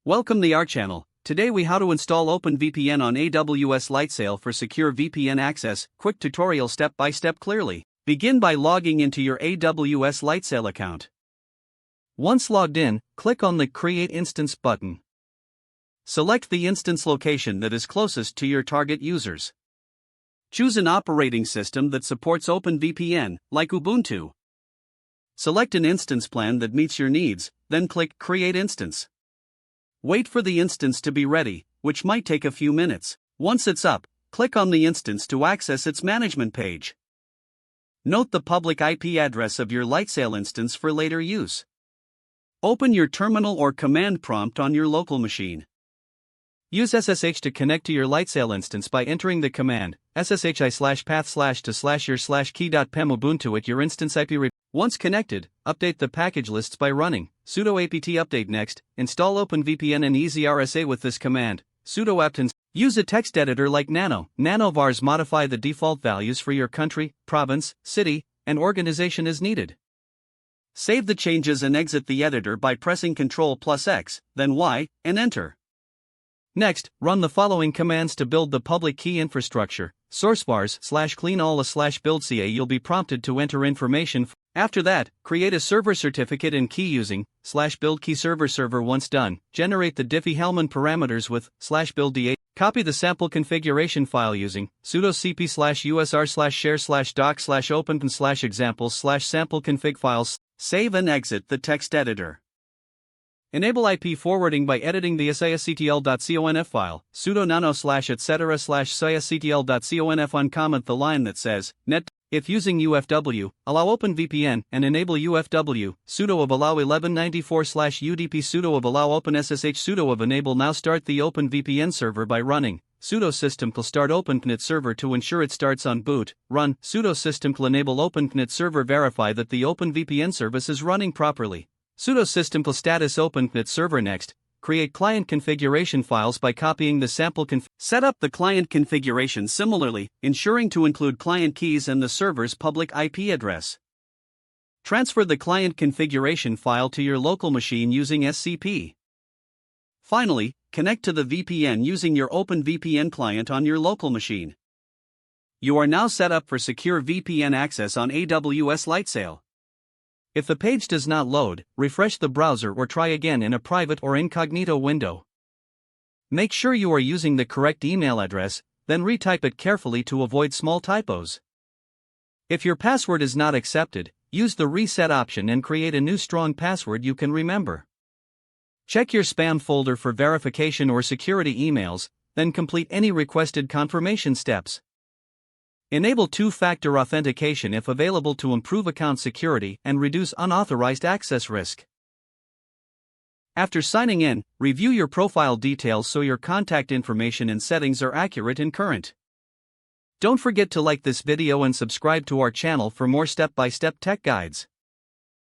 Welcome to our channel. Today we how to install OpenVPN on AWS Lightsail for secure VPN access. Quick tutorial step by step clearly. Begin by logging into your AWS Lightsail account. Once logged in, click on the Create Instance button. Select the instance location that is closest to your target users. Choose an operating system that supports OpenVPN, like Ubuntu. Select an instance plan that meets your needs, then click Create Instance. Wait for the instance to be ready, which might take a few minutes. Once it's up, click on the instance to access its management page. Note the public IP address of your Lightsail instance for later use. Open your terminal or command prompt on your local machine. Use SSH to connect to your Lightsail instance by entering the command sshi/path/to/your/key.pem Ubuntu at your instance IP. Once connected, update the package lists by running sudo apt update. Next, install OpenVPN and EasyRSA with this command, sudo apt. Use a text editor like Nano. Nanovars modify the default values for your country, province, city, and organization as needed. Save the changes and exit the editor by pressing Ctrl+X, then Y, and enter. Next, run the following commands to build the public key infrastructure. Sourcevars /cleanalla/buildca. You'll be prompted to enter information. After that, create a server certificate and key using /build key server. Once done, generate the Diffie-Hellman parameters with /build_da. Copy the sample configuration file using sudo cp/usr/share/doc/open/examples/sample config files. Save and exit the text editor. Enable IP forwarding by editing the sysctl.conf file, sudo nano/etc/sysctl.conf. Uncomment the line that says net. If using UFW, allow OpenVPN and enable UFW, sudo of allow 1194/UDP, sudo of allow OpenSSH, sudo of enable. Now start the OpenVPN server by running sudo systemctl start OpenVPN server to ensure it starts on boot. Run sudo systemctl enable OpenVPN server. Verify that the OpenVPN service is running properly. Sudo systemctl status OpenVPN server. Next, create client configuration files by copying the sample config. Set up the client configuration similarly, ensuring to include client keys and the server's public IP address. Transfer the client configuration file to your local machine using SCP. Finally, connect to the VPN using your OpenVPN client on your local machine. You are now set up for secure VPN access on AWS Lightsail. If the page does not load, refresh the browser or try again in a private or incognito window. Make sure you are using the correct email address, then retype it carefully to avoid small typos. If your password is not accepted, use the reset option and create a new strong password you can remember. Check your spam folder for verification or security emails, then complete any requested confirmation steps. Enable two-factor authentication if available to improve account security and reduce unauthorized access risk. After signing in, review your profile details so your contact information and settings are accurate and current. Don't forget to like this video and subscribe to our channel for more step-by-step tech guides.